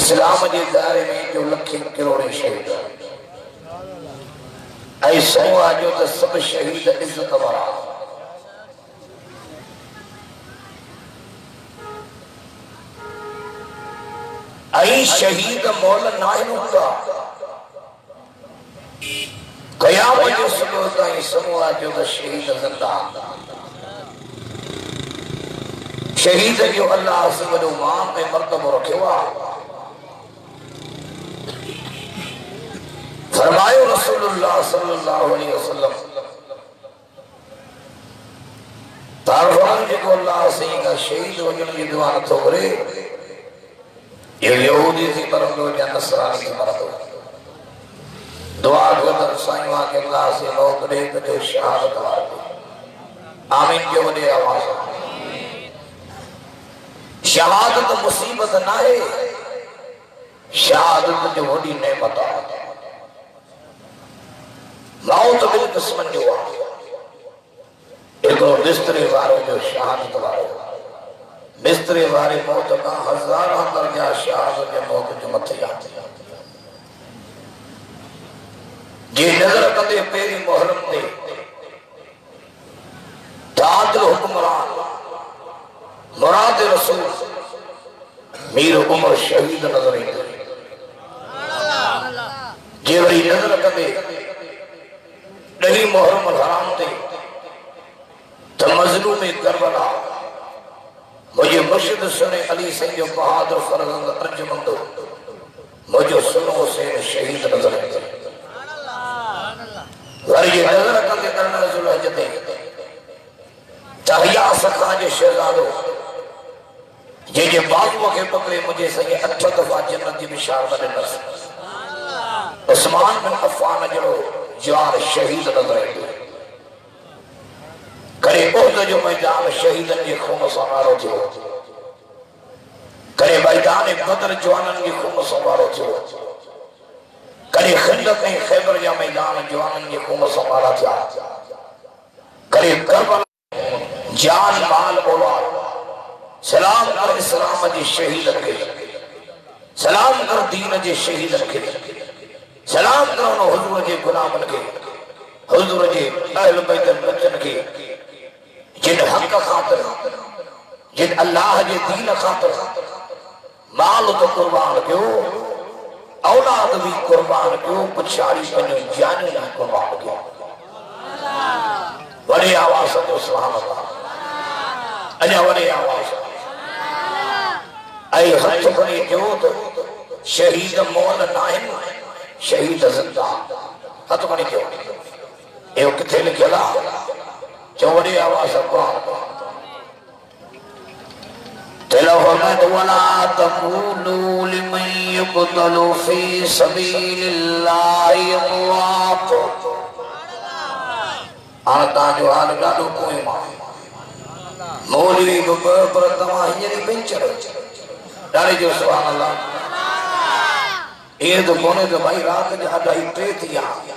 اسلام جے دائرے میں جو لکھیں کروڑے شہید اے سو آجو تا سب شہید عزت ورا اے شہید مولا نائن ہوتا قیامت جو سلوتا اے سو آجو تا شہید زندہ شہید جو اللہ عزم الامام میں مرتب رکھے ہوا فرمائے رسول اللہ صلی اللہ علیہ وسلم تارفان جی کو اللہ سہی کا شہید وجن کی دعا نہ تو کرے یہ یہودی تھی مرد یا نصرانی تھی مرد دعا کو در سائیں وہاں کے اللہ سے موت دے کتے شہادت وار دے آمین جو دے آواز شہادت مصیبت نہ ہے شہادت جو وڈی نعمت آتا موت بالقسمت جو ایک اور بسترے وارے جو شہادت وارے بسترے وارے موت کا ہزار اندر جا شہادت جو موت جو مت جاتے جی نظر کدے پیری محرم دے تعادل حکمران مراد رسول میر عمر شہید نظر ہی جی وری نظر کدے نہیں محرم الحرام دے تو مظلوم کربلا مجھے مرشد سنے علی سے جو بہادر فرزند ارجمند مجھے سنو سے شہید نظر ہے ورگی نظر کدے کرنا رسول حجتے تحیاء سکھا جے شہزادو یہ بازو کے پکڑے مجھے سے 8 دفعہ جنت کی بشارت دے نرس عثمان بن عفان جڑو جوار شہید نظر ہے کرے احد جو میدان شہیدن کی خون سوارو تھو کرے میدان بدر جوانن کی خون سوارو تھو کرے خندق خیبر یا میدان جوانن کی خون سوارا تھا کرے کربلا جان مال اولاد سلام کر اسلام جی شہید رکھے سلام کر دین جی شہید رکھے سلام کرو حضور جی غلام رکھے حضور جی اہل بیت بچن کے جن حق خاطر جن اللہ جی دین خاطر مال تو قربان کیوں اولاد بھی قربان کیوں پچھاڑی پنی جانی نہ قربان کیوں بڑی آواز تو سبحان اللہ اجا بڑی آواز اے ہتھ بڑی کیوں تو شہید مول نائن شہید زندہ ہتھ بڑی کیوں ایو کتے لکھلا چوڑی آواز اقوام تلوحمد ولا تقولوا لمن يقتل في سبيل الله اموات آتا جو حال ڈالو کوئی ماں مولوی ببر تماہیری بنچر ڈالے جو سبحان اللہ یہ تو کونے تو بھائی رات جہاں ڈائی ٹریت یہاں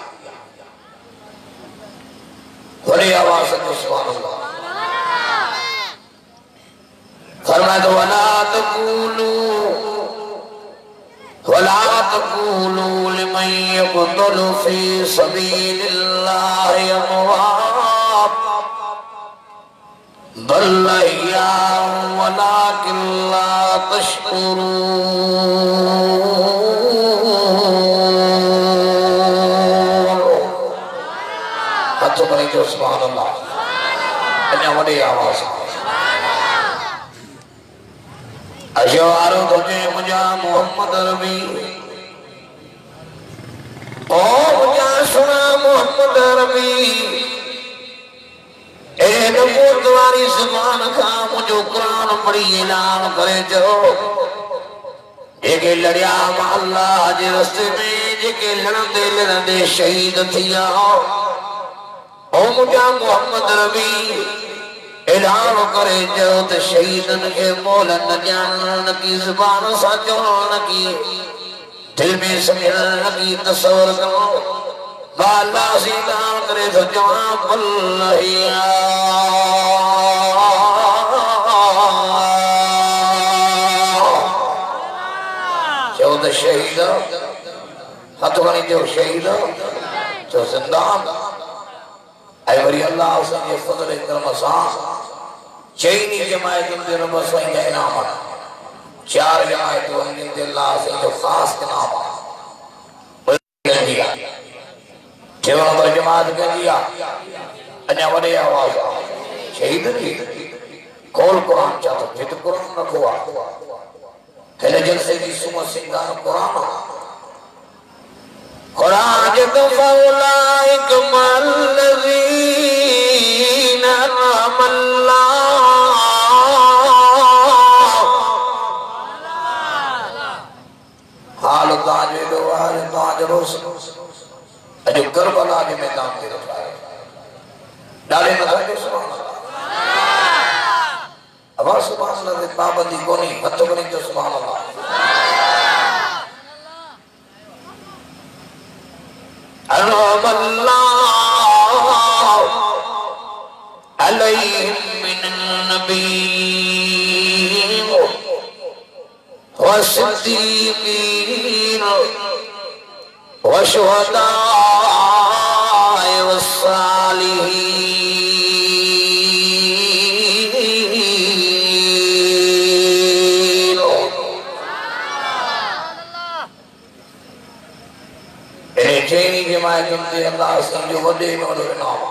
بڑی آواز ہے سبحان اللہ فرمائے تو وَلَا تَقُولُوا لِمَنْ يَقْتُلُ فِي سَبِيلِ اللَّهِ أَمْوَاتٌ بَلْ أَحْيَاءٌ وَلَكِنْ لَا تَشْعُرُونَ ہاتھوں پر جو سبحان اللہ انہیں بڑی آواز اشوارو تجھے مجھا محمد ربی او مجھا سنا محمد ربی اے نبوت واری زبان کھا مجھو قرآن پڑھی اعلان کرے جو جے لڑیا مع اللہ جے رستے میں جے لڑندے شہید تھیا او مجھا محمد ربی اعلان کرے جو تے شہیدن کے مولا نہ جانن کی زبان سا جوان کی دل میں سمجھن کی تصور کرو بالا سی اعلان کرے تو جوان بلہیا تو شہید ہاتھ گھنی جو شہید جو زندان اے وری اللہ حسن یہ فضل کرم سان چینی جماعتوں دے رب سائیں جائے نام چار جماعتوں دے اللہ سے جو خاص کے نام چھوڑا پر جماعت کہہ دیا انیا وڈے آواز شہید نہیں کول قرآن چاہتا جت قرآن رکھوا کہلے جلسے کی سمت سنگان قرآن قرآن جت فولائک مالذین رحم اللہ حال تاج دو حال تاج روس اجو کربلا کے میدان دے رکھا ہے ڈالے نظر کے سبحان اللہ ابا سبحان اللہ دے پابندی کو نہیں ہتھ کو نہیں تو سبحان اللہ انعم اللہ علیہم من النبیین والصدیقین والشہداء والصالحین چینی جماعت انتے اللہ سمجھو وڈے موڑے نام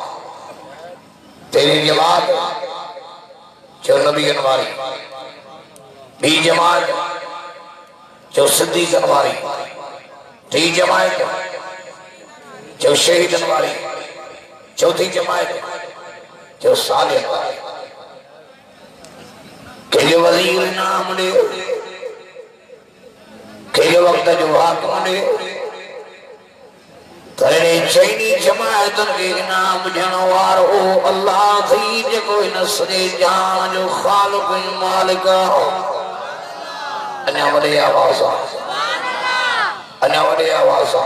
تیری جماعت جو نبی انواری بی جماعت جو صدیق انواری تی جماعت جو شہید انواری چوتھی جماعت جو صالح انواری کہ وزیر نام لے کہ وقت جو حاکم لے تیرے چینی جماعتن کے نام جنوار ہو اللہ تھی جو کوئی نصر جان جو خالق مالکہ ہو انیا وڈے آوازہ انیا وڈے آوازہ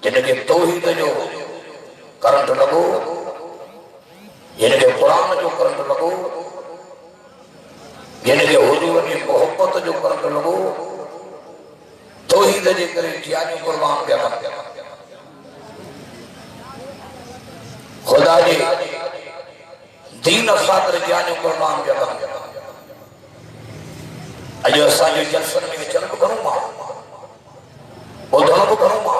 جن کے توحید جو کرنٹ لگو جن کے قرآن جو کرنٹ لگو جن کے حضور کی محبت جو کرنٹ لگو توحید جے کرے جیانی قربان پیا کر خدا جی دین خاطر جیانی قربان پیا کر اجو اساں جو جلسن میں چلب کروں ماں وہ دھنب کروں ماں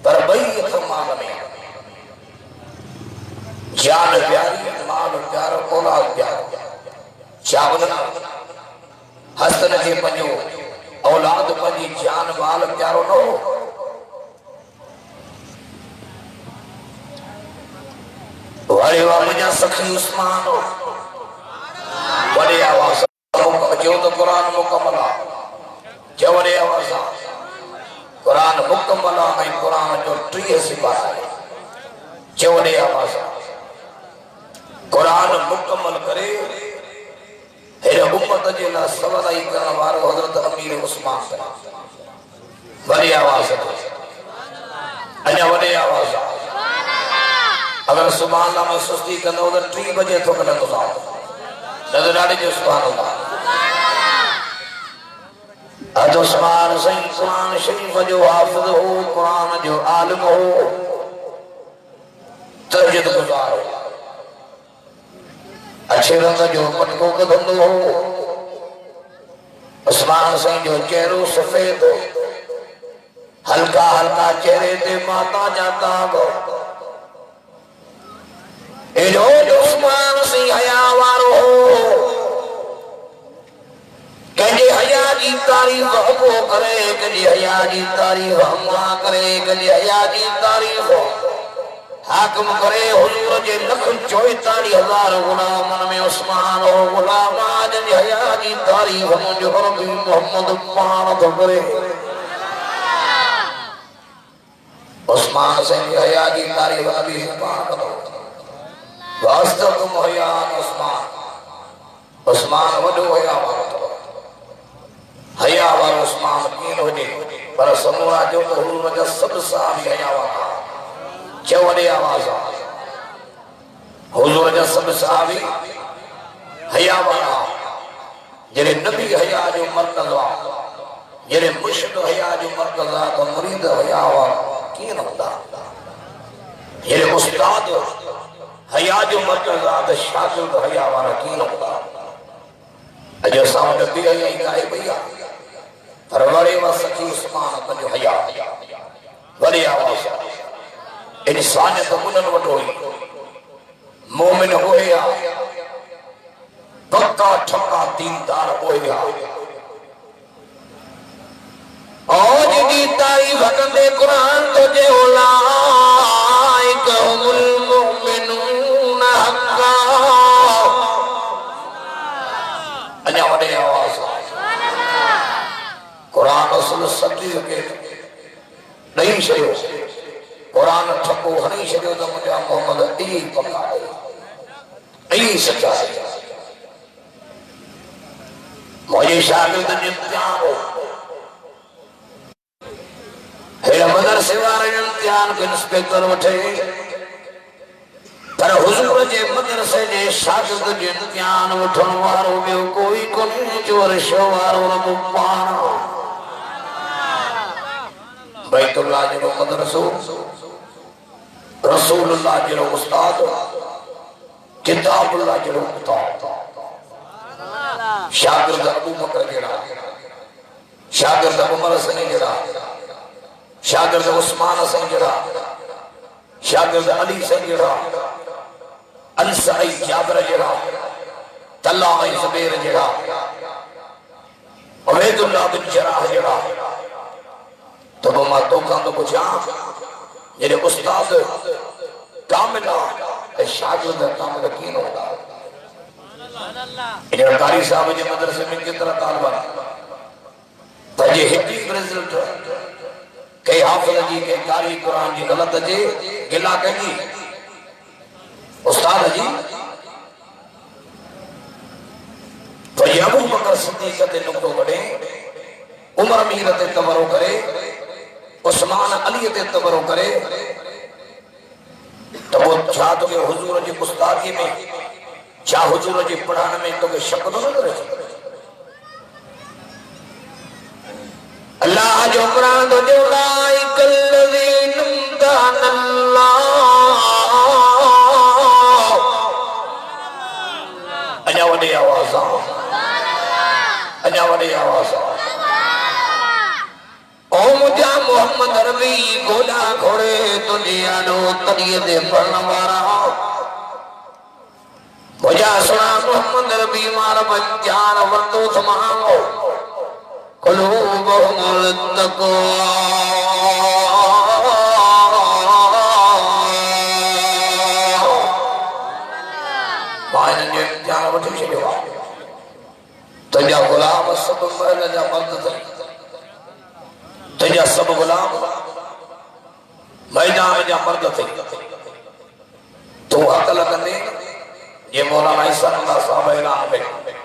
پر بیت مال میں جان پیاری مال پیار اولاد پیار چاولنا حسن کے پنجو اولاد پنجی جان وال پیارو نو وڑے مجھا سخی عثمان وڑے آواز جو تو قرآن مکملہ جو وڑے آواز قرآن مکملہ میں قرآن جو ٹریہ سپاہ ہے جو وڑے آواز قرآن مکمل کرے ہر امت جیلا سوادائی کرنا وارو حضرت امیر عثمان کرنا وڑی آواز انیا وڑی آواز اگر سبحان اللہ میں سستی کرنا ادھر 3 بجے تو کرنا تو نظر آڑی جو سبحان اللہ حضرت عثمان سین قرآن شریف جو حافظ ہو قرآن جو عالم ہو ترجد گزار ہو اچھے رنگ جو پٹکوں کے دھندو ہو عثمان سین جو چہرو سفید ہو ہلکا ہلکا چہرے تے ماتا جاتا گو اے جو عثمان سین حیاوار ہو کہنجے حیا جی تاریخ ہمو کرے کہنجے حیا جی تاریخ ہمہ کرے کہنجے حیا جی تاریخ حاکم کرے حضور جے لکھ 44,000 غلامن میں عثمان ہو غلام آجن حیا جی تاریخ منجو حربی محمد پانت کرے عثمان سے حیا جی تاریخ ابھی پانت ہو واستکم حیان عثمان عثمان وڈو حیا وارت ہو حیا وار عثمان کین ہو جے پر سمورا جو تو حضور جا سب صحابی حیا وارا چوڑے آواز حضور جا سب صحابی حیا وارا جنہیں نبی حیا جو مرکز آ جڑے مرشد حیا جو مرکز آ تو مرید حیا وا کی نہ ہوندا جڑے استاد حیا جو مرکز آ تو شاگرد حیا والا کی نہ ہوندا اجو ساؤں نبی حیا ہی گائے بھیا پر وڑے وا سچی عثمان پنجو حیا وڑے آواز انسانیت منن وٹوئی مومن ہویا پکا ٹھکا دیندار ہویا آج گیتائی بھگندے قرآن تو جے اولائک هم المؤمنون حقا انیا وڈے آواز قرآن رسول سچی کے نہیں شریو قرآن ٹھکو ہنی شریو تو مجھا محمد ای پکا ای سچا ہے مجھے شاگرد امتحان ہو ہے مدرسے والے امتحان کے انسپیکٹر وٹھے پر حضور جے مدرسے جے شاگرد جے امتحان وٹھن وارو میں کوئی کوئی چور شوارو رب پانا بیت اللہ جلو مدرسو رسول اللہ جلو استاد کتاب اللہ جلو کتاب شاگرد ابو بکر جڑا شاگرد عمر حسن جڑا شاگرد عثمان حسن جڑا شاگرد علی حسن جڑا انصاری جابر جڑا طلحہ زبیر جڑا عبید اللہ بن جراح جڑا تو بما تو کام تو کچھ جڑے استاد کاملہ شاگرد کاملہ کین ہوتا انہوں قاری صاحب جے مدرسے میں کتنا طالبہ تجھے ہٹی رزلٹ کئی حافظ جی کئی قاری قرآن جی غلط جی گلا کہیں استاد جی تو یہ ابو بکر صدیقہ تے نکتو بڑے عمر امیر تے تبرو کرے عثمان علی تے تبرو کرے تو وہ چاہتو کہ حضور جی استادی میں چاہ حضور جی پڑھانے میں تو کہ شک تو نہ کرے اللہ جو قرآن تو جو لائک الذین امتحن اللہ انیا وڈی آوازاں انیا وڈی آوازاں او مجھا محمد عربی گولا کھوڑے دنیا نو تریے دے پڑھنا مارا مجھا سنا محمد عربی مارا بنجان وردو سمانگو قلوبهم التقوى مائن جو امتحان وٹھے شجوا تجھا غلام سب محل جا مرد تھے تجھا سب غلام میدان جا مرد تھے تو حق لگنے یہ مولانا عیسیٰ اللہ صاحب اعلان میں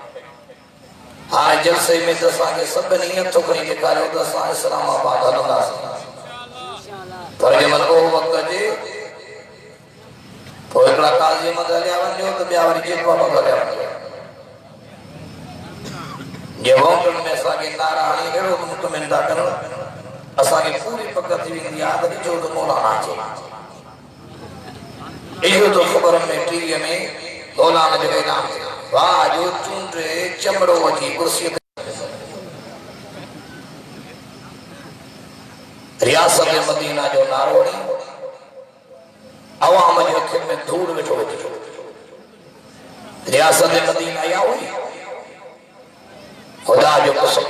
ہاں جلسے میں دسا کے سب نیت تو کہیں دکھا رہے ہو دسا اسلام آباد اللہ سے پر جمن کو وقت جی تو اکڑا قاضی مدہ لیا ون جو تو بیاوری جیت پاپا لیا ون جو یہ وقت میں سا کے نارا آنی ہے وہ مطمئن دا کرو اسا کے پوری پکت ہوئی یاد ہے جو تو مولانا چاہیے ایو تو خبر میں ٹی وی میں مولانا جو اعلان تھا واہ جو چونڈے چمڑو وجی کرسی ریاست مدینہ جو ناروڑی عوام جو اکھر میں دھوڑ بٹھو بٹھو ریاست مدینہ یا ہوئی خدا جو قسم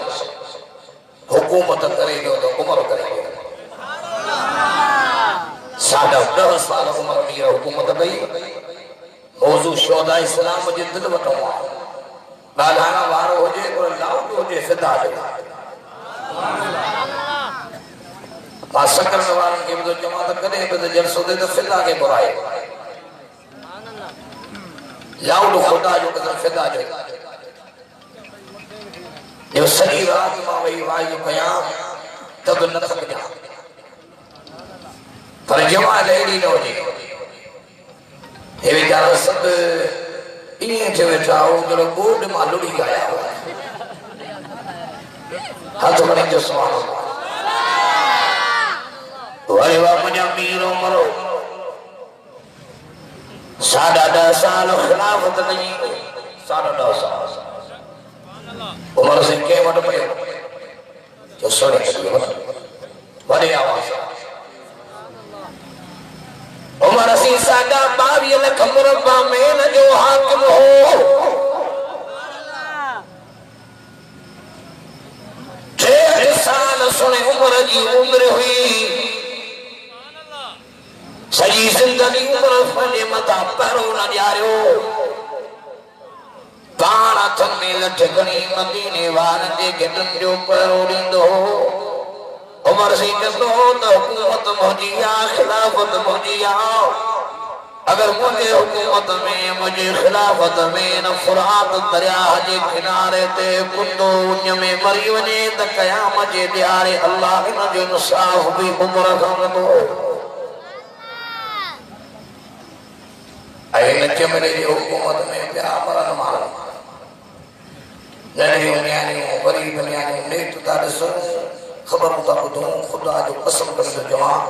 حکومت کرے گا تو عمر کرے گا سادہ 10 سال عمر میرا حکومت گئی موضوع شہداء اسلام مجھے دل بتاؤں بالانا وارو ہو جائے اور لاؤٹ ہو جائے فدا جائے ماں سکر نوارن کے بدو جماعت کرے بدو جلسو دے تو فدا کے برائے لاؤٹ خدا جو قدر فدا جائے جو سنی رات ماں وہی وائی جو قیام تب نہ تھک جا پر جماعت ایڈی نہ ہو جائے یہ بیچارہ سب انہیں چھے بیٹھا ہو جو بورڈ معلومی گایا ہوا ہے ہاتھ بڑھیں جو سبحان اللہ وارے واقع امیر عمر سادہ 10 سال خلافت نہیں سادہ 10 سال عمر سے کے وڈ پڑے جو سونے بڑی آواز عمر سی سادہ 22 لکھ مربع میں نہ جو حاکم ہو 6 سال سنے عمر جی عمر ہوئی سجی زندگی عمر فلے متا پرو نہ جارو پانا تھن میں لٹھگنی مدینے والدے گھٹن جو پرو ڈیندو عمر سی کہتو تا حکومت مہجیا خلافت مہجیا اگر مجھے حکومت میں مجھے خلافت میں نفرات دریا جے کنارے تے کندو انج میں مری وجے تا قیام جے دیارے اللہ ان جو نصاف بھی عمر خاندو اے نچے میرے جو حکومت میں پیا مرن مارا ننہی انیانی غریب انیانی نیت تا رسو خبر ہوتا کو دوں خدا جو قسم کرنے جو جوان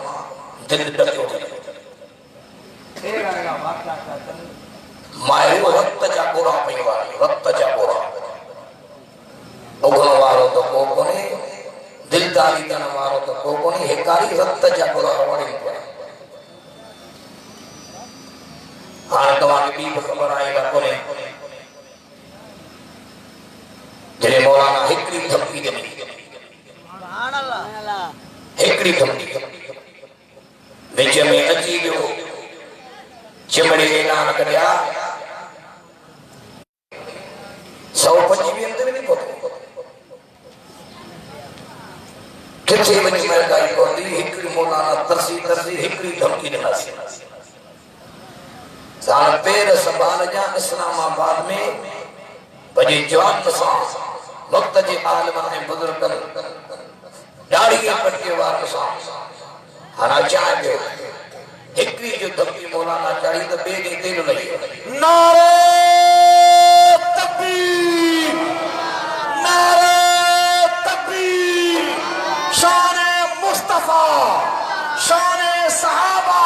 دل ڈکے ہوتے مائے وقت جا گورا پیواری وقت جا گورا اگن وارو تو کوکنے دل داری دن وارو تو کوکنے ہکاری وقت جا گورا وڑی پڑا ہاں دوانی بیب خبر آئے گا کنے جنہیں مولانا ہکری دھمکی دے ہکڑی دھمکی وچ میں اچھی جو چمڑی اعلان کریا 125 اندر نہیں پہنچے کتھے وچ میں گائی پہنچی ہکڑی مولانا ترسی ہکڑی دھمکی دینا سی سال پیر سنبھال جا اسلام آباد میں بجے جوان پسان وقت جی عالمان میں بزرگ داڑھی پٹکے وارسان ہنا چاہ گئے ہکری جو دھمکی مولانا چاہی تو بے گئی دل لئی نعرہ تکبیر نعرہ تکبیر شان مصطفیٰ شان صحابہ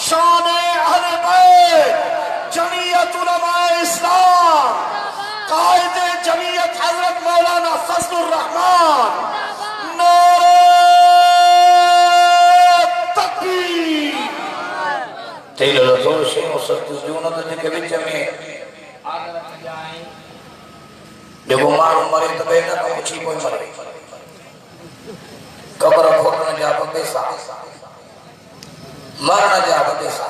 شان اہل بیت جمعیت علماء اسلام قائد جمعیت حضرت مولانا فضل الرحمن تیل رسول شیخ سرطس جونت جن کے بچ میں آگے رکھ جائیں دیکھو مارو مرے تو بیٹا کا مچھی کوئی مرے قبر کھوٹنا جا پیسا مرنا جا پیسا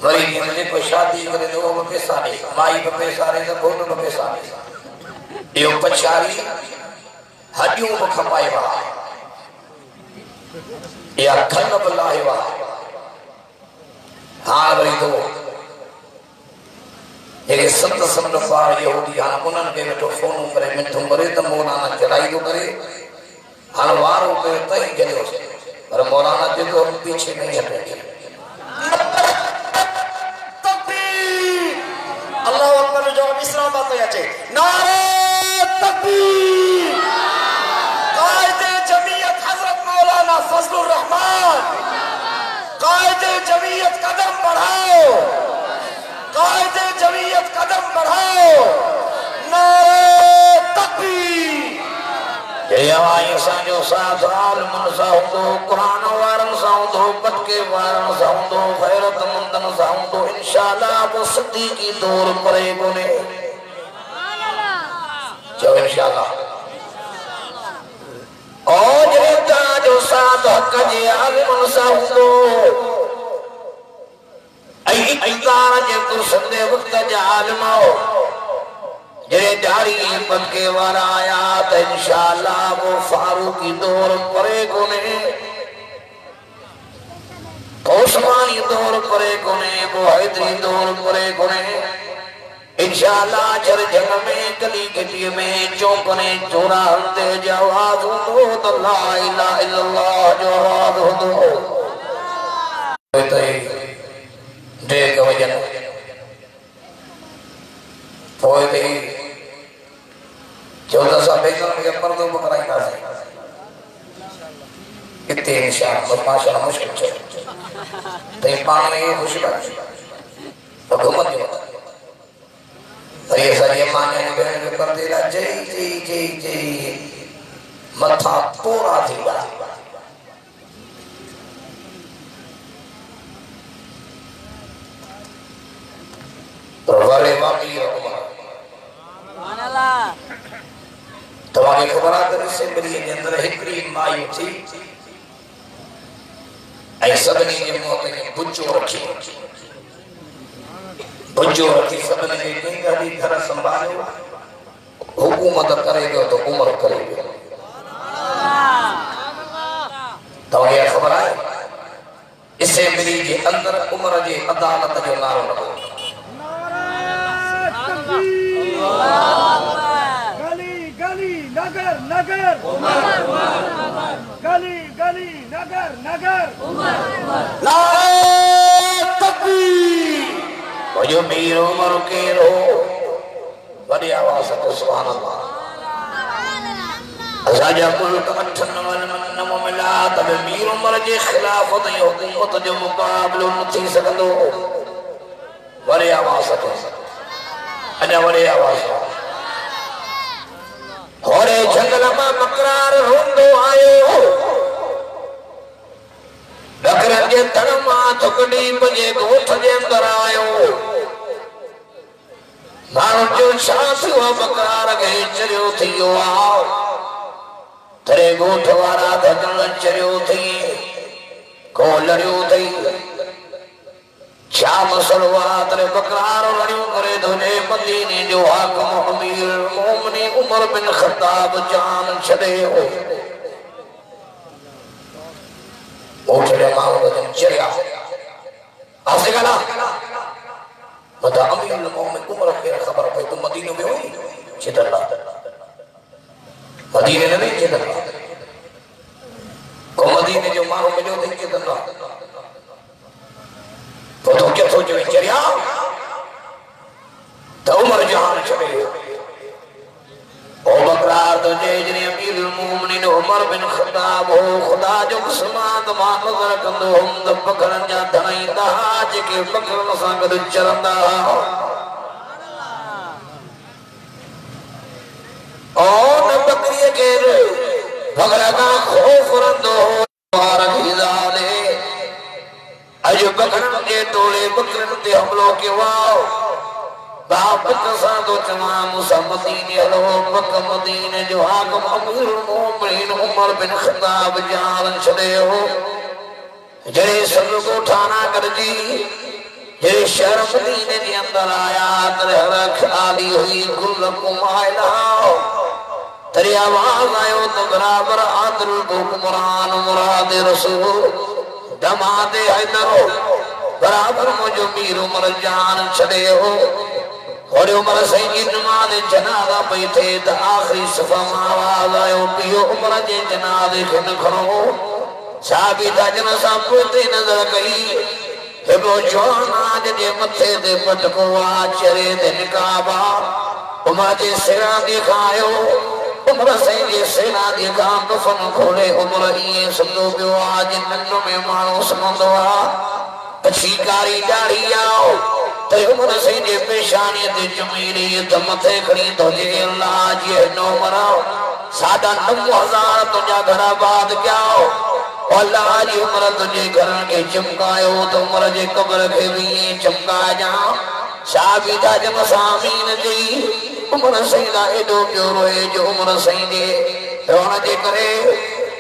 مری جی مجھے کوئی شادی کرے تو وہ پیسا نہیں مائی پہ پیسا رہے تو کھوٹن پہ پیسا نہیں یہ پچھاری ہڈیوں کو کھپائے وہاں یا کھن بلائے وہاں ہاں بھئی تو ایک سمت سمت بار یہودی ہاں انہوں کے تو فونوں کرے میں تم برے تو مولانا چڑھائی تو کرے ہاں واروں کے تہی جلے ہو سکتے پر مولانا جو تو ہم پیچھے نہیں ہٹے تکبیر اللہ اکبر جو اسلام بات ہے اچھے نعرہ تکبیر قائد جمعیت حضرت مولانا فضل الرحمن قائد جمعیت قدم بڑھاؤ قائد جمعیت قدم بڑھاؤ نعرہ تکبیر جے آئی سانجو ساتھ عالمن ساؤندو قرآن وارن ساؤندو پٹکے وارن ساؤندو خیرت مندن ساؤندو انشاءاللہ وہ صدیقی دور پرے گنے جو انشاءاللہ اور جیتا جو ساتھ حق جے عالمن ساؤندو ایتارا جے کرسندے وقت جے عالماؤ جے داری پتکے وارا آیا تا انشاءاللہ وہ فاروقی دور پرے گنے عثمانی دور پرے گنے وہ حیدری دور پرے گنے انشاءاللہ چر جنگ میں کلی کٹی میں چوکنے چورا ہندے جواز ہو تو لا الہ الا اللہ جواز ہو تو دیکھ وجن ہوئے تھی 14 اسا بیگم کے پردوں بکرائی نہ سے اتنے انشاءاللہ ماشاءاللہ مشکل چھے تو یہ پان میں یہ خوشی بات تو گھومت جو تو یہ ساری مانے نے بہن کے پردے لا جی متھا پورا تھی بات پروالے واقعی عمر تمہاری خبرات سے ملی اندر ہکڑی مائی تھی اے سبنی کے موت نے بچو رکھی سبنی کے گنگا دی گھر سنبھالے حکومت کرے گا تو عمر کرے گا تمہاری خبر آئے اس سے ملی جے اندر عمر جے عدالت جو نارو لگو نگر گلی گلی نگر نعرہ تکبیر وہ جو میر عمر کے رو بڑی آواز ہے سبحان اللہ ازاجہ ملک اٹھن والمن مملا تب میر عمر جے خلافت یا حکومت جو مقابل نتھی سکندو بڑی آواز ہے اجا بڑی آواز ہے ہوڑے جنگل میں مقرار ہوندو آئے ڈکرن جے تڑما تھکڑی بجے گوٹھ جے اندر آئے مانو جو شاس ہوا مقرار گئے چریو تھیو آؤ ترے گوٹھ وارا دھجن چریو تھی کو لڑیو تھی شام سلوات نے بکرار لڑیوں کرے دھنے مدینے جو حاکم امیر مومنی عمر بن خطاب جان چھڑے ہو اوٹھڑے ماہو دن چریا آسے گلا مدہ امیر المومن عمر بن خبر پہ تم مدینہ میں ہوئی چھت اللہ مدینہ نے نہیں چھت اللہ کو مدینہ جو ماہو میں جو دن چھت اللہ تو کیا سوچو چریا تو عمر جہان چھڑے او بکرار تو جیجنی امیر المومنین عمر بن خطاب ہو خدا جو قسمات ماں نظر کندو ہم دب بکرن جا دھنائی دہا جے بکرن سانگد چرندہ اور بکری کے بکرگا خوف رندو ہو مارک ہزالے اجو بکرن کے ٹولے بکرن تے حملوں کے واو باپ کسا دو تمام موسیٰ مدینے لو مکہ مدینے جو حاکم امیر المومنین عمر بن خطاب جان چھڑے ہو جڑے سر کو ٹھانا کر جی جڑے شہر مدینے دی اندر آیا ترے حرک آلی ہوئی کلکم آئلہ تری آواز آئیو تو برابر آدر الحکمران مراد رسول دماد حیدر برابر مجھو میر عمر جان چھڑے ہو اور عمر سینگی نماز جنازہ بیٹھے تا آخری صفحہ آواز آئیو پیو عمر جے جنازے کھن کھڑو صحابی تا جنازہ پوتے نظر کئی ہبو جوان آج جے متھے دے پٹکو آچرے دے نکابا عمر جے سرا دکھائیو عمر سینگی سرا دکھا دفن کھولے عمر یہ سمدو بیو آج ننو میں مانو سمندو اچھی کاری جاری آؤ تے عمر سینگی پیشانی تے جمیلی دمتے کھڑی تو جے اللہ جی نو مراؤ سادہ 9000 تجھا گھر آباد کیاؤ اللہ جی عمر تجھے گھر کے چمکائیو تو عمر جے قبر کے بھی چمکا جاؤ شابی دا جم سامین جی عمر سینگا ایڈو کیوں روئے جو عمر سینگے رونا جے کرے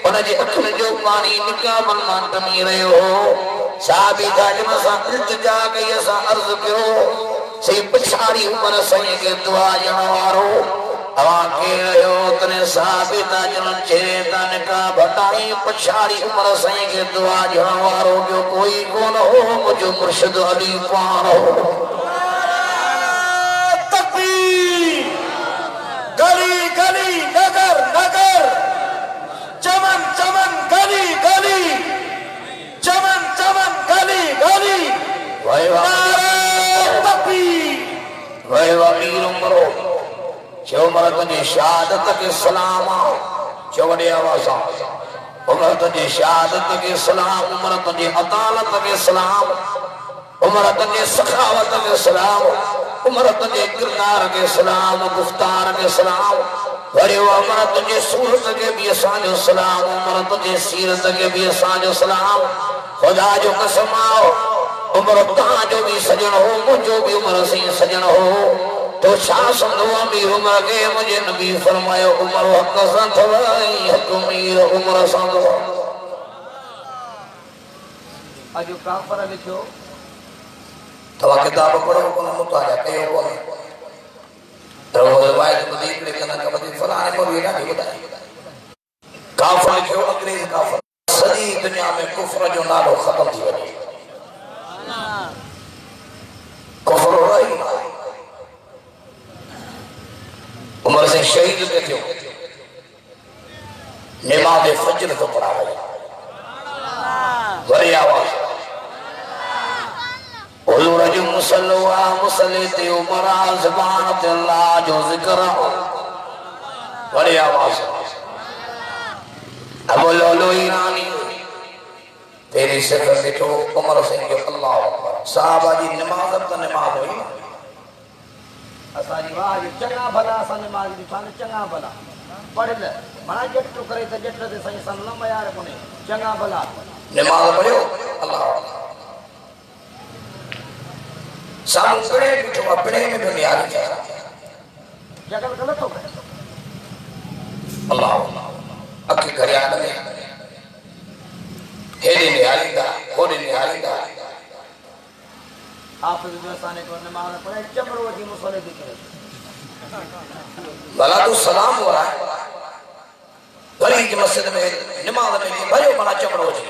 انہ جے اکھن جو پانی نکا من مانٹمی رہے ہو صحابی دا جم سامین التجا گئی ایسا عرض کیوں سی پچھاری عمر سینگے دعا جنوارو اوان کے رہے ہو تنے صحابی دا جم چہرے دا نکا بھٹائی پچھاری عمر سینگے دعا جنوارو جو کوئی کون ہو مجھو مرشد علی پان ہو گلی گلی نگر نگر چمن چمن گلی گلی چمن چمن گلی گلی وائے وامیر عمرو چو عمر تجھے شہادت کے سلام چوڑے آوازاں عمر تجھے شہادت کے سلام عمر تجھے عدالت کے سلام عمر تجھے سخاوت کے سلام عمر تجھے کردار کے سلام گفتار کے سلام ورے عمر تجھے صورت کے بھی سانجو سلام عمر تجھے سیرت کے بھی سانجو سلام خدا جو قسم آؤ عمر تاں جو بھی سجن ہو مجھو بھی عمر سی سجن ہو تو شاہ سندو امیر عمر کے مجھے نبی فرمائے عمر حق سنت وائی حق امیر عمر سندو آجو کافر لکھو توا کتاب پڑھو کنا مطالعہ کہو کنا تو روایت مدیق لیکن کبھی فلانے کو بھی نہ بتائے کافر لکھو انگریز کافر سجی دنیا میں کفر جو نالو ختم تھی وجہ کفر ہو رہی عمر سے شہید پہ تھے نماز فجر کو پڑھا رہی بڑی آواز حضور جو مسلوہ مسلیت عمر زبانت اللہ جو ذکر بڑی آواز ابو لولو ایرانی تیری سفر دیکھو عمر سے جو اللہ اکبر صحابہ جی نماز اب تو نماز ہوئی اساجی واہ جو چنگا بھلا اسا نماز دی پھان چنگا بھلا پڑھ لے منا جٹ کرے تے جٹ دے سائیں سلام یار کونے چنگا بھلا نماز پڑھو اللہ سام پڑھے بیٹھو اپنے میں دنیا دی جائے جگل غلط ہو گئے اللہ اکی گھر آدھے ہیڈی نہاری دا ہوڈی نہاری دا حافظ جو سانے کو نماز پڑھے چمڑو جی مسولے دکھے بلا تو سلام ہو رہا ہے بھلی کی مسجد میں نماز میں نہیں بھلیو بنا چمڑو جی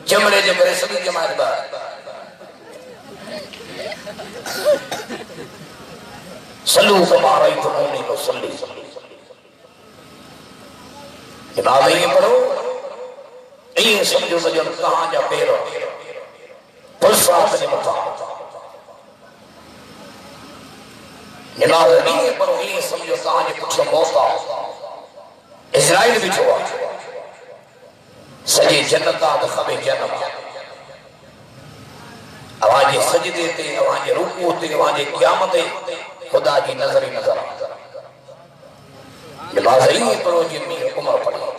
چمڑے جمڑے سبھی جماعت بار صلو کما رأیتمونی کو صلی نماز یہ پڑھو یہ سمجھو سجن کہاں جا پیرو پرسات نے مطا نماز نہیں پڑھو یہ سمجھو کہاں جا کچھ موتا اسرائیل بھی چھوا سجی جنتا دخبے جنم آوانجے سجدے تے آوانجے رکوع تے آوانجے قیامت خدا جی نظر ہی نظر نماز ہی پڑھو جی میں عمر پڑھو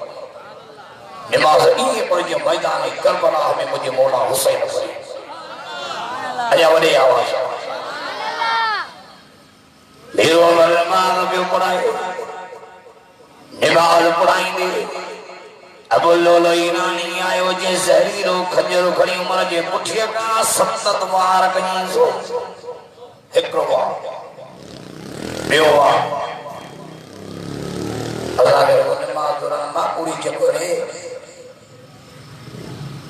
نماز ہی پڑھو جی میدان کربلا ہمیں مجھے مولا حسین پڑھی اجا وڈے آواز میرو عمر نماز بھی پڑھائے نماز پڑھائیں دے ابو لولو ایرانی آئے جے زہریرو کھجرو کھڑی عمر جے پٹھے کا ستت وار کنی سو ہکرو وار بیو وار اللہ کے رکھو نماز دوران ماں پوری چکو رہے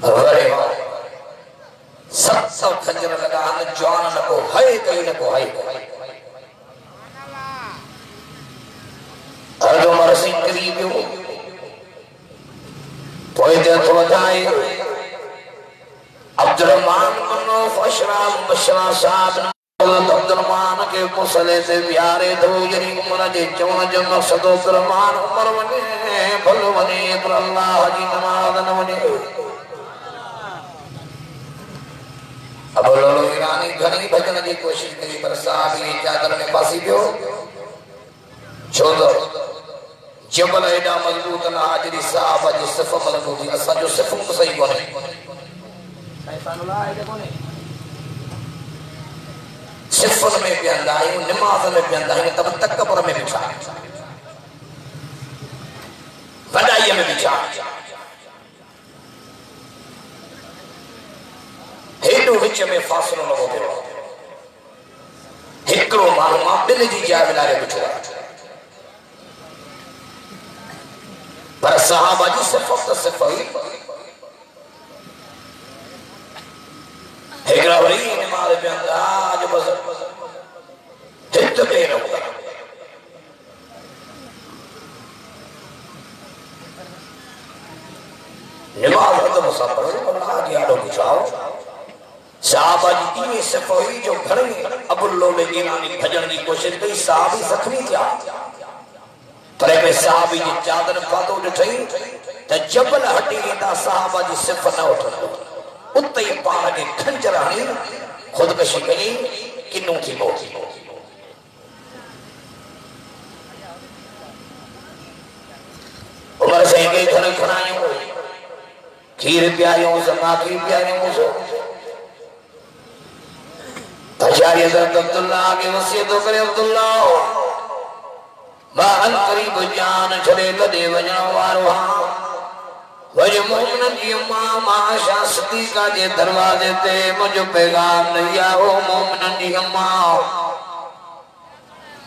غرے وار ست کھجر لگا ہم جوان نکو ہائے کئی نکو ہائے ارد عمر سے قریب ہو پوئیدے تو بتائے عبدالرحمن منوف اشرام بشرا صاحب عبدالرحمن کے مسئلے سے بیارے دو یعنی عمر جے چون جو مقصد عبدالرحمن عمر ونے بھل ونے پر اللہ جی نماز نونے ابو لولو ایرانی گھنی بھجن جی کوشش کری پر صاحب یہ چادر میں پاسی بیو چھوڑو جبل ایڈا مضبوط نہ حاجری صحابہ جی صفہ مضبوطی اسا جو صفہ کو صحیح کونے شیطان اللہ آئے کونے صفہ میں پیاندائی نماز میں پیاندائی تب تکبر میں بچھا بڑائی میں بچھا ہیڈو وچ میں فاصلوں لگو دیو ہکرو معلومہ بل جی جائے بلارے بچھو پر صحابہ جی صفت صفحی ہکرا وری نماز پہ اندر آج بزر ہت پہ رہو نماز حد مسافر اللہ آج یادو بچھاؤ صحابہ جی تیمی صفحی جو گھڑی ابو اللہ ایرانی بھجن کی کوشش کئی صحابی زخمی تھا جڑے صحابی جی چادر پاتو ڈٹھئی تے جبل ہٹی دا صحابہ جی صفت نہ اٹھن اتھے ہی پانا کے کھنجر ہنی خودکشی کری کنوں تھی موتی عمر سے گئی گھر کھنائیوں کھیر پیائیوں زماکی پیائیوں سو تجاری حضرت عبداللہ آگے وسیعتوں کرے عبداللہ باہن قریب جان چھلے لدے وجن واروہاں وجہ مومن کی اماں معاشا صدیقہ جے دروازے تے مجھو پیغام نہیں آو مومن کی اماں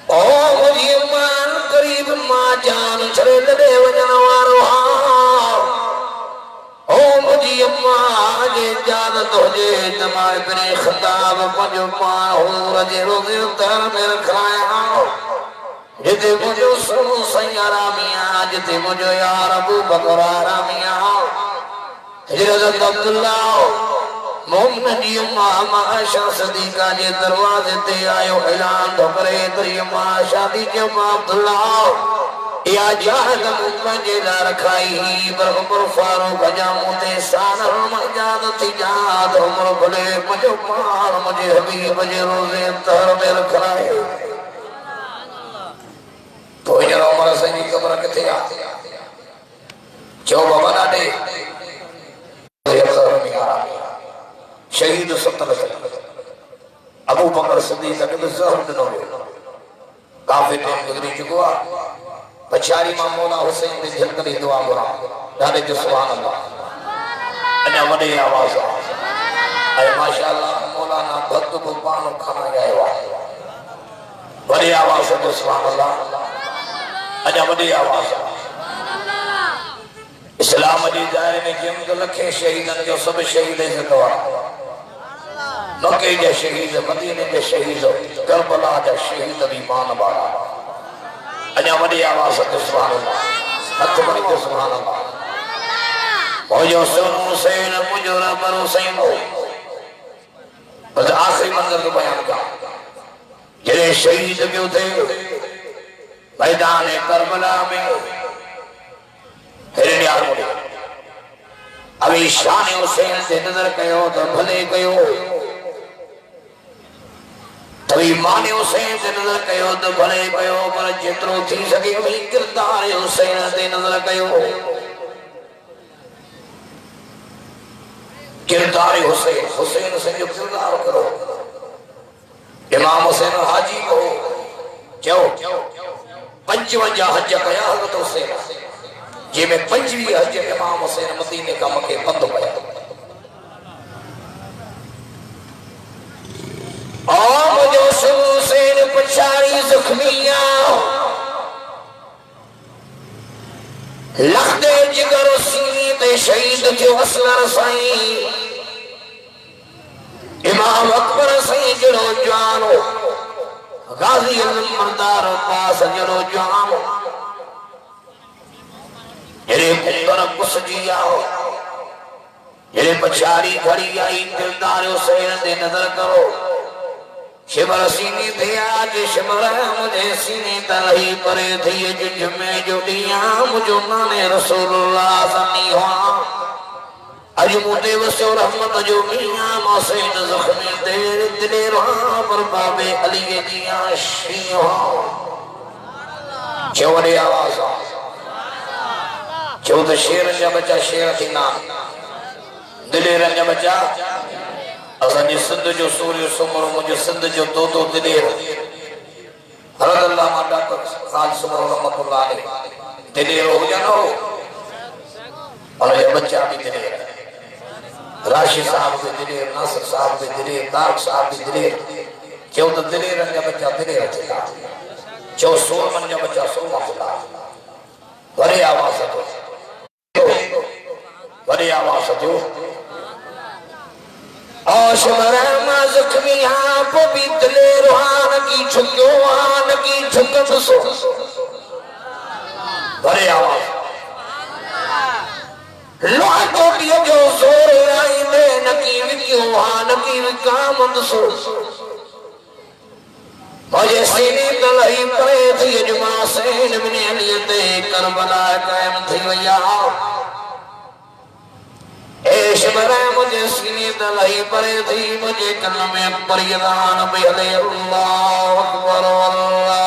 او مجھے اماں قریب ماں جان چھلے لدے وجن واروہاں او مجھے اماں جے اجازت ہو جے تمہارے بنے خطاب مجھو ماں ہو رجے روزے اتر میرے کھائے جتے مجھو سنو سیارہ میاں جتے مجھو یار ابو بکرارہ میاں حضرت عبداللہ مومن جی اماں معاشا صدیقہ جے دروازے تے آئیو اعلان دھکرے تری اماں شادی جے اماں عبداللہ یا جاہد مومن جے لارکھائی ہی بر عمر فاروق جامو تے سانر مجاد تجاد عمر بلے مجھو مار مجھے حبیب جے روزے تر میں رکھائے تو یہ عمر سے بھی قبر کتے آ جو بابا ڈاٹے شہید سلطنت ابو بکر صدیق کے زہر دنوں میں کافی ٹیم گزری چکوا بچاری ماں مولا حسین نے جھلکلی دعا برا ڈالے جو سبحان اللہ انہا وڈے آواز اے ماشاءاللہ مولانا بھت کو پانو کھانا جائے وڈے آواز جو سبحان اللہ انہا وڈے آواز اسلام علی دائرے میں جم کے لکھے شہیدن جو سب شہید سے دعا مکہ جا شہید مدینہ جا شہید کربلا جا شہید ایمان بارا انہا وڈی آواز ہے سبحان اللہ ہتھ بڑی جو سبحان اللہ مجھو سن حسین مجھو ربر حسین بس آخری منظر کو بیان کا جنہیں شہید کیوں تھے میدان کربلا میں ہرنی آرموڑی ابھی شان حسین سے نظر کہو تو بھلے کہو تبھی مان حسین سے نظر کہو تو بھلے کہو پر جترو تھی سکے بھی کردار حسین سے نظر کہو کردار حسین حسین سے جو کردار کرو امام حسین حاجی کو جو 55 حج کیا حضرت حسین جی میں 25 حج امام حسین مدینے کا مکہ بند پایا مجھے حسین پچھاری زخمیاں لخت جگر سینت شہید جو اصغر سائیں امام اکبر سائیں جڑو جوانو غازی علم مردار پاس جڑو جوانو جڑے کندر کس جیا جڑے پچھاری گھڑی آئی دلدار حسین دے نظر کرو شبر سینے تھے آج شبر مجھے سینے تلہی پرے تھی جج میں جو دیاں مجھو نانے رسول اللہ سنی ہوا اج مجھے وسیع رحمت جو میاں حسین زخمی تیرے دلے رہاں پر باب علی دیاں شیعہ چوڑے آواز چودہ شیر جا بچا شیر تھی نام دلے رنجا بچا اصلا سندھ جو سوری سمر مجھے سندھ جو دو دلیر حضرت اللہ ماں ڈاکٹر خال سمر رحمت اللہ علیہ دلیر ہو جانا ہو اور یہ بچہ بھی دلیر راشد صاحب بھی دلیر ناصر صاحب بھی دلیر دارک صاحب بھی دلیر چودہ دلیر رنجا بچہ دلیر تھا چو سور منجا بچہ سور مطلع بڑی آواز ہے بڑی آواز ہے آشمر ما زخمیاں پو بھی دلے روحان کی چھکیوان کی چھکت سو بڑے آواز لوہ کوٹی جو زور آئی میں نکی وکیوان کی وکامند سو مجھے سینے تلہی پڑے تھی اجماع حسین ابن علی تے کربلا قائم تھی ویا ایش برائے مجھے سینے دلائی پرے تھی مجھے کلم اکبر یدان بیلے اللہ اکبر اللہ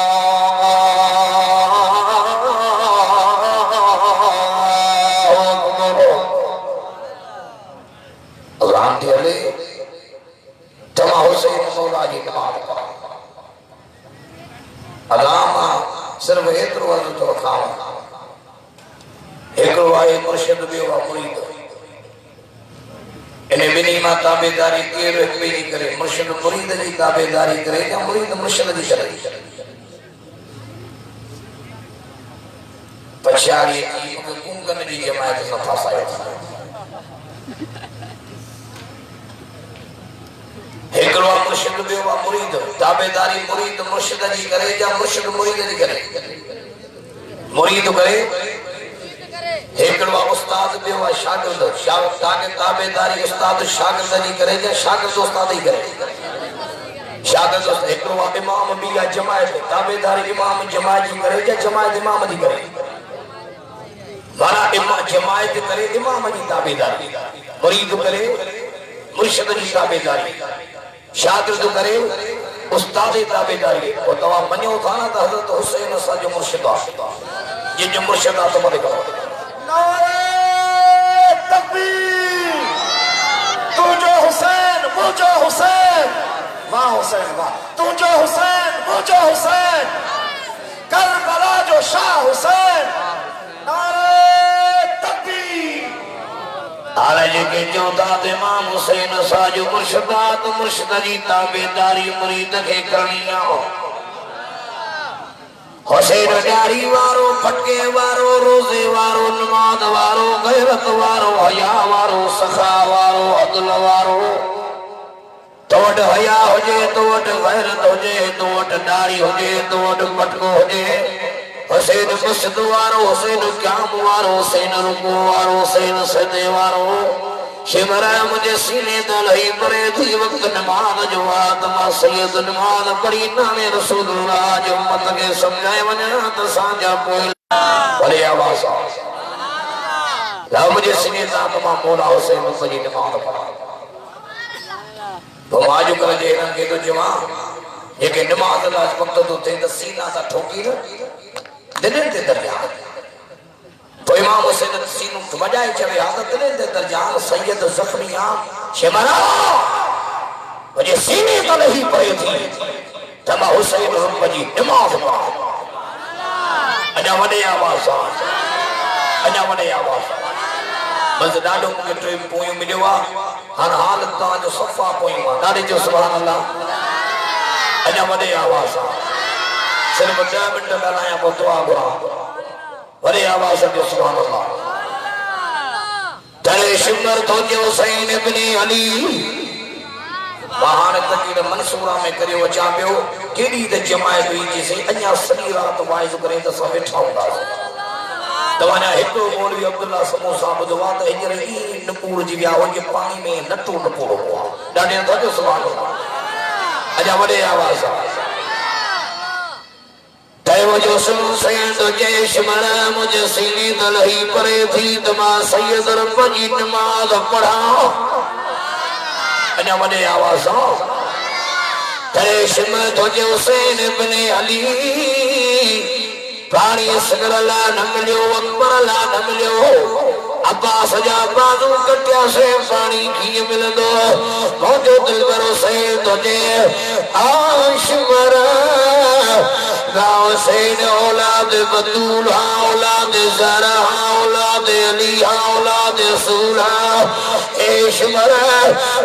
تھی علی جمع حسین مولا جی نماز علامہ صرف ایتر وزن تو کھاوا ایک روائے مرشد بیوہ مرید انہیں بنی ماں تابداری کیر ایک بھی نہیں کرے مرشد مرید جی تابداری کرے یا مرید مرشد جی کرے پچھاڑی کی کون کرنے جی جماعت نہ پھاسا ہے ایک روائے مرشد بیوہ مرید تابداری مرید مرشد جی کرے یا مرشد مرید جی کرے مرید کرے ایکڑوا استاد بیوا شاگرد تاکہ تابعداری استاد شاگرد نہیں کرے جا شاگرد استاد ہی کرے شاگرد ایکڑوا امام بیا جماعت تابعداری امام جماعت ہی کرے جا جماعت امام ہی کرے مانا جماعت کرے امام ہی تابعداری مرید کرے مرشد ہی تابعداری شاگرد کرے استاد تابعداری اور تو منیو تھا نا حضرت حسین اسا جو مرشد یہ جو مرشد تمہارے کرو نعرہ تکبیر تو جو حسین وہ جو حسین واہ حسین واہ تو جو حسین وہ جو حسین کربلا جو شاہ حسین نعرہ تکبیر آرہے کے جو داد امام حسین ساجو مرشدات مرشد جی تابعداری مرید کے کرنی نہ ہو حسین جاری وارو پھٹکے وارو روزے وارو نماز وارو غیرت وارو حیا وارو سخا وارو عدل وارو توٹ حیا ہو جے توٹ غیرت ہو جے توٹ داری ہو جے توٹ پھٹکو ہو جے حسین مسجد وارو حسین قیام وارو حسین رکو وارو حسین سجدے وارو شمرہ مجھے سینے دلہی پرے تھی وقت نماز جو آتما سید نماز پڑی نانے رسول اللہ جو امت کے سمجھائے ونیا تسانجا پوئی بھلے آواز لا مجھے سینے دلہی مولا حسین سجی نماز پڑا تو آجو کر جے رنگے تو جوان یہ کہ نماز اللہ وقت تو تے سینہ تا ٹھوکی دلن تے دریا تو امام حسین سینوں وجائے چوے حضرت دلن تے درجان سید زخمیان شمرا وجہ سینے تلہی پڑے تھی تبا حسین رب جی نماز پڑا اجا وڈے آواز اجا وڈے آواز بس ڈاڈو مجھے ٹریم پوئیں ملیوا ہر حالت تا جو صفا پوئیں ماں ڈاڈے جو سبحان اللہ اجا وڈے آواز صرف 10 منٹ لایا کو دعا گرا وڈے آواز جو سبحان اللہ ترے شمر تو جو حسین ابن علی بہان تقیر منصورہ میں کرے وچا بیو کیڑی تے جماعت ہوئی جیسے انیا سنی رات وائز کرے تے سب اٹھا ہوندا توانا ہکو مولوی عبداللہ سمو صاحب دعا تے ہجر ای نپور جی ویا ہو یہ پانی میں نٹو نپور ہوا ڈاڈے تھا جو سبحان اللہ اجا وڈے آواز تے وہ جو حسین تو جیش مرا مجھے سینے دلہی پرے تھی تما سید رب جی نماز پڑھا اجا وڈے آواز تے شمر تو جو حسین ابن علی پانی سگر اللہ نہ ملیو اکبر اللہ نہ ملیو عباس جا بازو کٹیا سے پانی کی ملدو موجو دل بر حسین تجھے آشمر گاؤں حسین اولاد بدول اولاد زرہ اولاد علی اولاد رسول ایشمر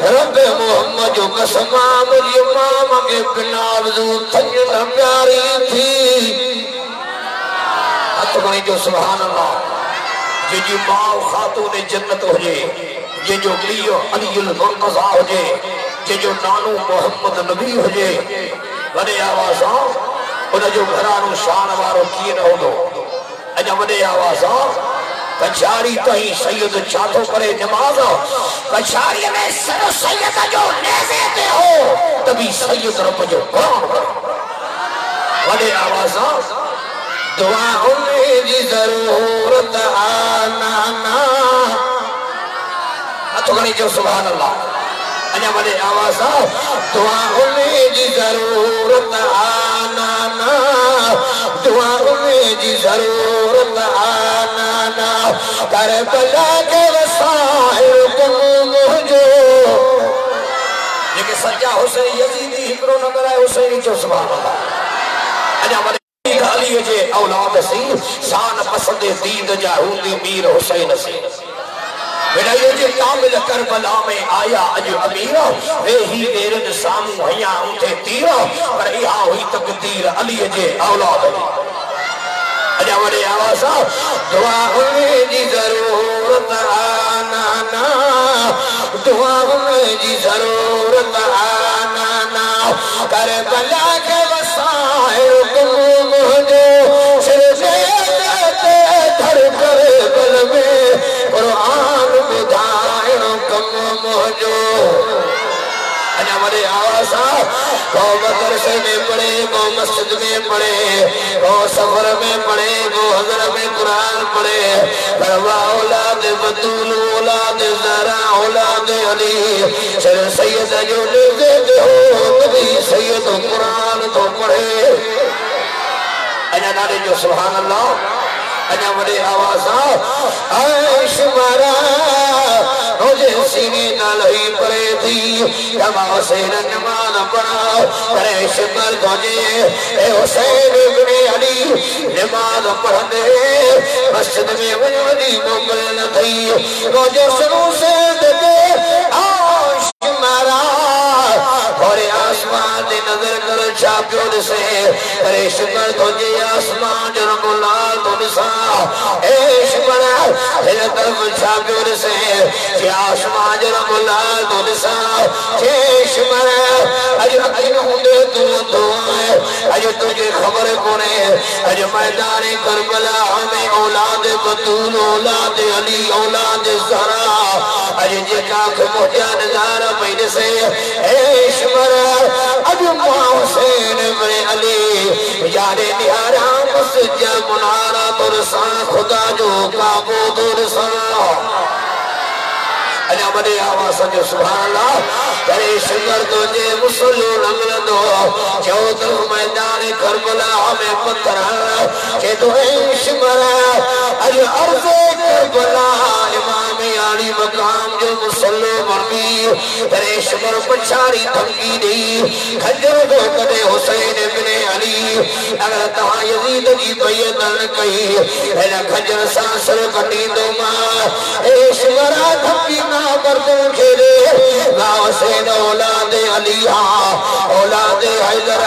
رب محمد جو قسم مجھے امام کے بنابزو تنجن پیاری تھی تمہیں جو سبحان اللہ یہ جو ماں خاتون جنت ہو جے یہ جو لیو علی المرتضی ہو جے یہ جو نانو محمد نبی ہو جے بڑے آوازاں انہیں جو گھرانو شان وارو کیے نہ ہو دو اجا بڑے آوازاں کچھاری تہیں سید چاہتوں کرے نماز کچھاری میں سر سید جو نیزے پہ ہو تبھی سید رب جو قرآن بڑے آوازاں دعا انہیں جی ضرورت آنا تو گنی جو سبحان اللہ انہا بڑے آواز آؤ دعا انہیں جی ضرورت آنا دعا انہیں جی ضرورت آنا کربلا کے وسائل کم مجھو لیکن سجا حسین یزیدی ہکرو نگر ہے حسینی جو سبحان اللہ انہا بڑے علی جے اولاد سی شان پسند دید جا ہوندی میر حسین سی میرا یہ جے کامل کربلا میں آیا اج امیرہ وے ہی دیرن سامو ہیاں اٹھے تیرہ پر یہاں ہوئی تقدیر علی جے اولاد سی اجا بڑے آوازہ دعا ہوئے جی ضرورت آنا دعا ہوئے جی ضرورت آنا کربلا کے وسائل کم مجھو صرف دھر کربل میں قرآن بدھائن کم مجھو اجا بڑے آوازہ وہ مدرسے میں پڑھے وہ مسجد میں پڑھے وہ سفر میں پڑھے وہ حضر میں قرآن پڑھے فروا اولاد بطول اولاد زہرا اولاد علی سر سید جو لے ہو نبی سید قرآن تو پڑھے اجا نارے جو سبحان اللہ اجا بڑے آوازاں عائش مارا مجھے سینے نالی پڑے تھی کما حسین نماز پڑھا کرے شکر تجھے اے حسین ابن علی نماز پڑھ دے مسجد میں وجودی مقبل نہ تھی مجھے سنو سے دے عائش مارا اور آسمان دے نظر کر چاپیوں سے کرے شکر تجھے آسمان جنگ اللہ تو نسا اے شکر دل طرف چاپیوں سے آسمان جرم اللہ تو نسا چشمر اج اکن ہوندے تو دعائیں اج تجھے خبر کونے اج میدان کربلا ہمیں اولاد بطول اولاد علی اولاد زہرا اج جے کاکھ مہجا نظارہ پہنے سے عشمر اج ماں حسین ابن علی یارے نیارا مسجد منارہ ترسا خدا جو کعبو ترسا اجا بڑے آواز جو سبحان اللہ کرے شکر تجھے مسلو نمل دو چوتر میدان کربلا ہمیں پتھر کہ تو عشمر اج عرض کربلا امام علی مقام جو مسلو مرمی کرے شکر پچھاری دھمکی دی کھجر دو کدے حسین ابن علی اگر تہاں یزید جی بیدن کئی اینا کھجر سانسر کٹی دو ماں عشمر دھمکی نہ بردوں کھیلے نا حسین اولاد علی اولاد حیدر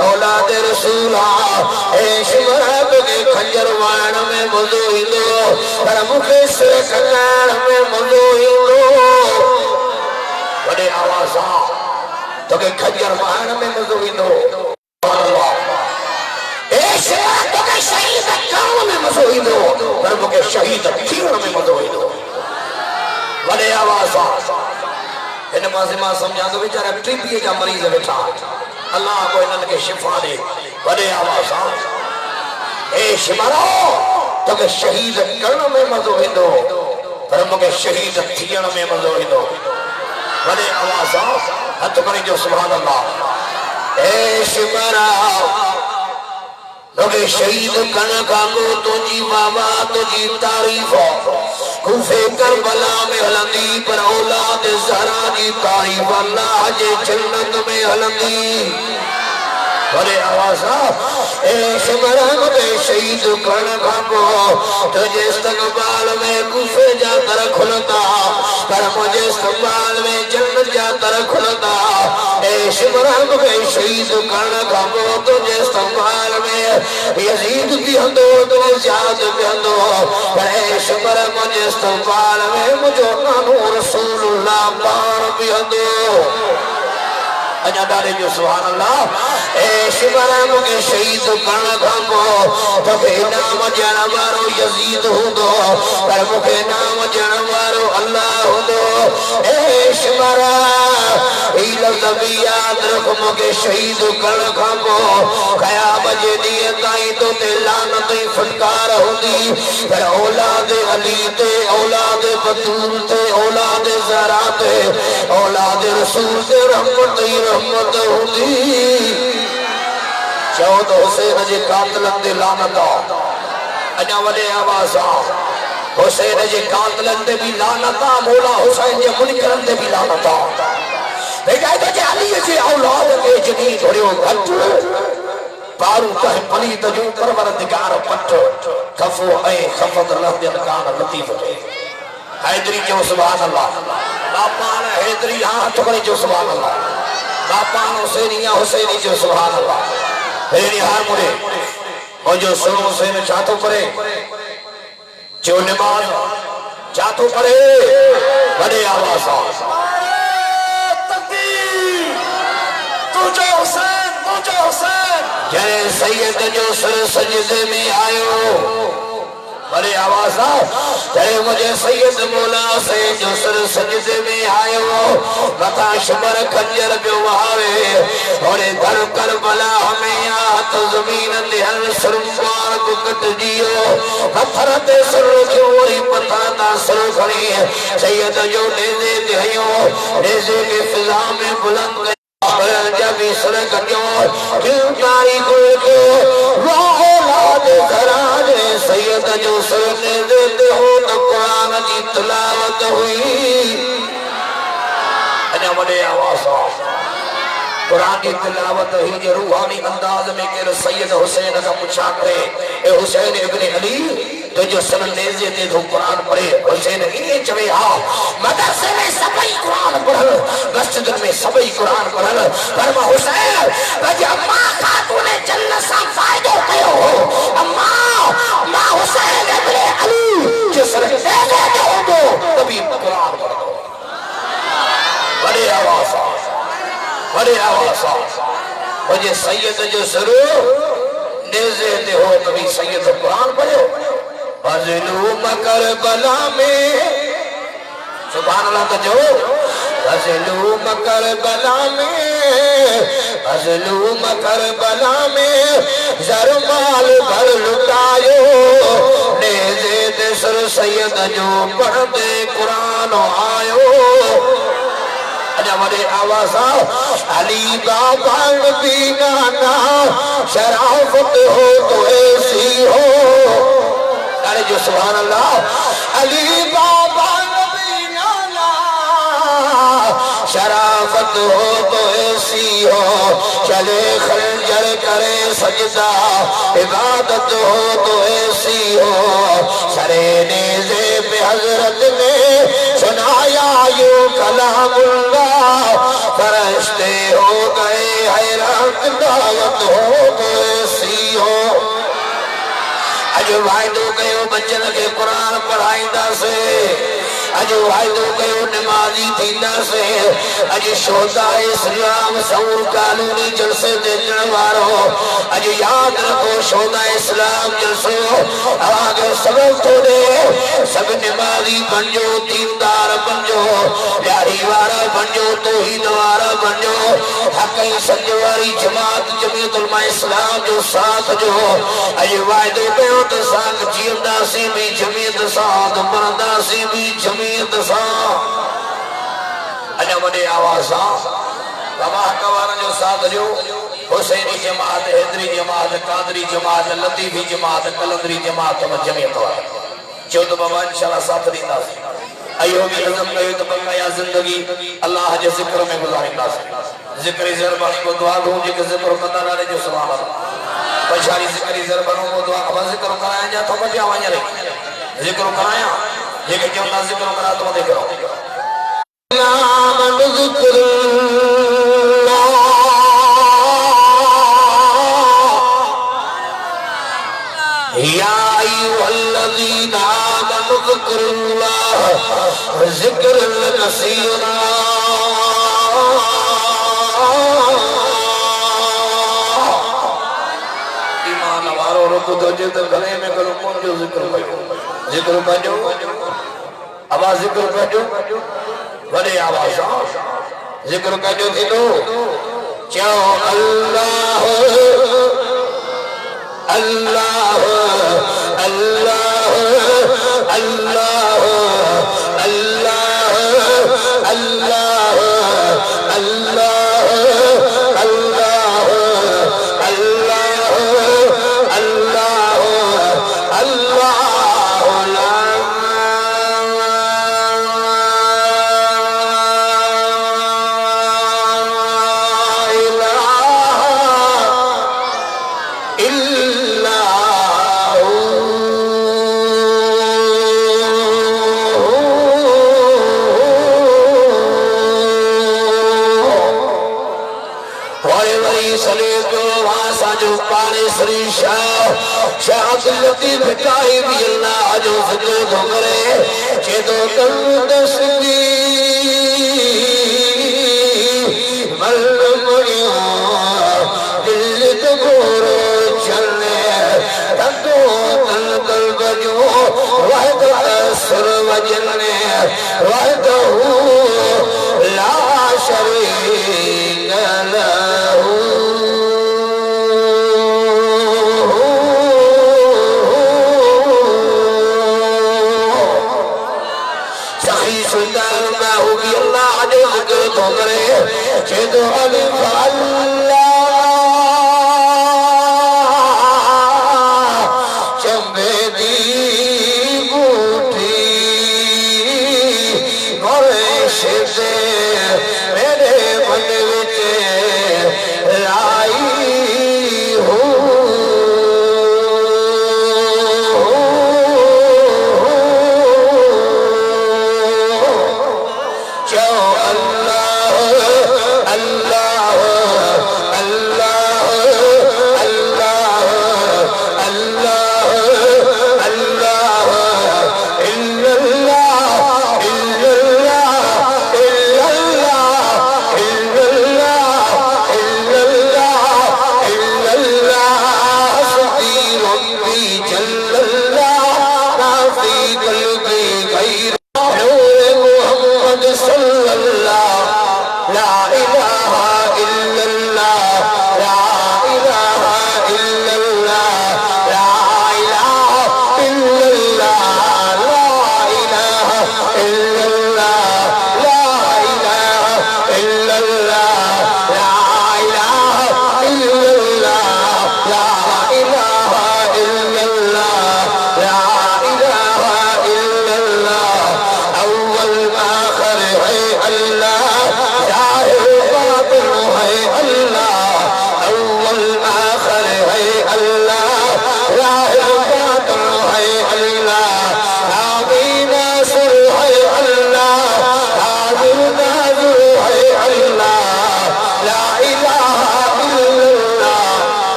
اولاد رسول عشمر بگے کھنجر وائن میں مزوئی دو پر مکھے سے کھنجر میں مزوئی دو بڑے آوازاں تو کہ کھنجر وائن میں مزوئی دو عشمر تو کہ شہید کام میں مزوئی دو پر مکھے شہید تھیر میں مزوئی دو بڑے آوازاں نماز ماں سمجھا دو بیچارہ ٹریپیے جا مریض بیٹھا اللہ کو انہوں کے شفا دے بڑے آوازاں اے شمارو تو کہ شہید کرن میں مزو ہی دو پر مکہ شہید تھیڑ میں مزو ہی دو بڑے آوازاں ہتھ کریں جو سبحان اللہ اے شمارو تو کہ شہید کرن کا کو تجھی بابا تجھی تعریف کوفے کربلا میں ہلندی پر اولاد زہرا جی تعریف اللہ جے جنت میں ہلندی بڑے آوازاں اے شمرم دے شہید کرن کھاکو تجھے استقبال میں کوفے جا کر کھلتا پر مجھے استقبال میں جنت جا کر کھلتا اے شمرم دے شہید کرن کھاکو تجھے استقبال میں یزید بھی ہندو تو زیاد بھی ہندو پر اے شمرم مجھے استقبال میں مجھے نانو رسول اللہ بار بھی ہندو اجا دارے جو سبحان اللہ اے شبرم کے شہید کرن کھاکو تو کہ نام جانوارو یزید ہوں دو پر مکہ نام جانوارو اللہ ہوں دو اے شبرم ای لفظ بھی یاد رکھ مکہ شہید کرن کھاکو قیام جے دیئے تائیں تو تے لان تے فٹکار ہوندی پھر اولاد علی تے اولاد بطول تے اولاد زہرا تے اولاد رسول تے رحمت ہی رحمت ہوندی چود حسین جے قاتلن دے لعنت اجا وڈے آواز حسین جے قاتلن دے بھی لعنت مولا حسین جے منکرن دے بھی لعنت بجائے تو جے علی جے اولاد کے جنین دھڑیو گھٹ بارو تہ پلید جو پروردگار پٹ خفو اے خفت لفظ کان لطیف دے حیدری جو سبحان اللہ باپان حیدری ہاتھ کرے جو سبحان اللہ باپان حسینیہ حسینی جو سبحان اللہ حیدری ہار مڑے اور جو سنو حسین چاہتو کرے جو نماز چاہتو کرے بڑے آواز تجھے حسین مجھے حسین جنہیں سید جو سر سجدے میں آئے بڑے آواز جنہیں مجھے سید مولا سے جو سر سجدے میں آئے متا شمر کنجر بیو بہاوے اور در کربلا ہمیں آت زمین لہر سرموار کو کٹ جیو پتھر تے سر کیوری پتہ نہ سر کھڑی سید جو نیزے دہیوں نیزے کے فضا میں بلند جب سر کٹیوں کیوں کاری کوئی کے وہ اولاد دراجے سید جو سر نیزے دہو تو قرآن کی تلاوت ہوئی اجا بڑے آواز قرآن کی تلاوت ہی جو روحانی انداز میں کہ سید حسین کا پچھا کرے اے حسین ابن علی تو جو سر نیزے دے دو قرآن پڑھے حسین انہیں چوے مدرسے میں سبئی قرآن پڑھل مسجد میں سبئی قرآن پڑھل فرما حسین بجی اماں خاتون جنت سا فائدہ کیوں ہو اماں حسین ابن علی جو سر نیزے دے دو تبھی قرآن پڑھو بڑے آواز بڑے آواز وجہ سید جو ضرور نیزے دے ہو کبھی سید قرآن پڑھو فضلوم کربلا میں سبحان اللہ تجھو فضلوم کربلا میں فضلوم کربلا میں زرمال بھر لٹائیو نیزے دے سر سید جو پڑھ دے قرآن آئیو اجا بڑے آوازا علی بابا نبی نانا شرافت ہو تو ایسی ہو ارے جو سبحان اللہ علی بابا نبی نانا شرافت ہو تو ایسی ہو چلے خنجر کرے سجدہ عبادت ہو تو ایسی ہو سرے نیزے پہ حضرت نے سنایا یوں کلام اللہ فرشتے ہو گئے حیران دعوت ہو تو ایسی ہو اجو وائدو کہو بچن کے قرآن پڑھائندہ سے اجو وائدو کہو نمازی تھیندہ سے اجو شہداء اسلام سور قانونی جلسے دیجن وارو اجو یاد رکھو شہداء اسلام جلسو آگے سبب تو دے سب نمازی بنجو دیندار بنجو یاری وارا بنجو توحید وارا بنجو حقی سنجواری جماعت جمعیت علماء اسلام جو ساتھ جو اجو وائدو کہو تو سانگ جیردہ سی بھی جمعیت ساتھ مردہ سی بھی جمعیت ساتھ اجا بڑے آوازاں بابا حقوارا جو ساتھ جو حسینی جماعت حیدری جماعت قادری جماعت لطیفی جماعت قلندری جماعت و جمعیت وارا چود بابا انشاءاللہ ساتھ دینا سی ایوبی عظم کہو تو بقا یا زندگی اللہ جے ذکر میں گزارندہ سی ذکری زربانی کو دعا دوں جے کہ ذکر قدر آلے جو سبحان اللہ پچھاری ذکری زربانوں کو دعا اب ذکر کرایا جا تو بجا وانیا رہی ذکر کرایا یہ کہ جو اللہ ذکر کرا تو دیکھ رہا نام ذکر یا ایوہ الذین آمنوا ذکر اللہ ذکر کثیرا ایمان وارو رکو تو جیت گلے میں کرو کون جو ذکر بجو آواز ذکر بجو بڑے آواز ذکر بجو تھی لو چاہو اللہ اللہ اللہ اللہ اللہ اللہ اللہ اللہ اللہ لطیف کائی بھی اللہ جو فکر تو کرے چیدو کل دستی ملمڑیوں دل تگورو چلنے تندو تل قلب جو وحد اثر وجلنے وحدہ لا شریک لہو چیدو علم اللہ چمبے دی بوٹی گورے شیدے میرے من وچ لائی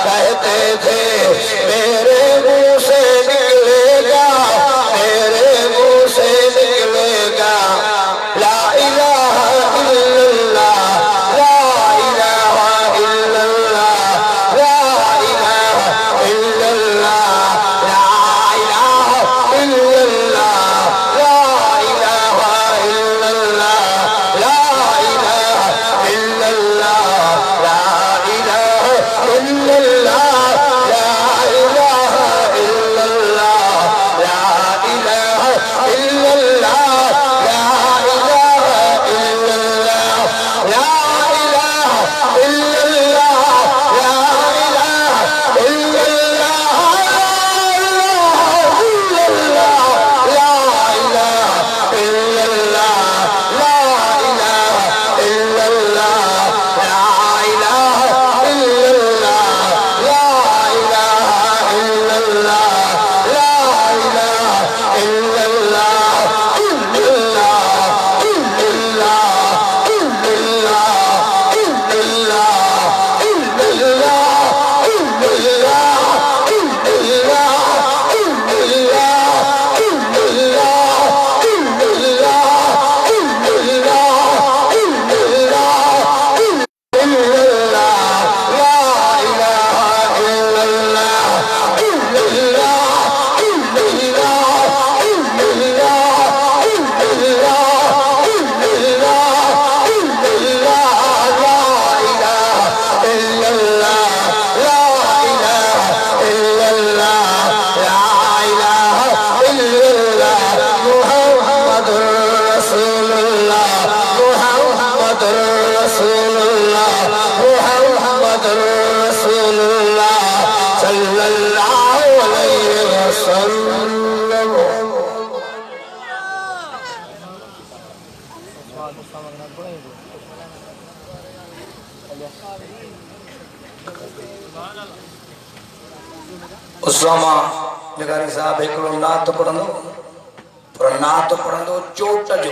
کہتے تھے اسامہ نگاری صاحب ایکڑو نات پڑھندو پر نات پڑھندو چوٹ جو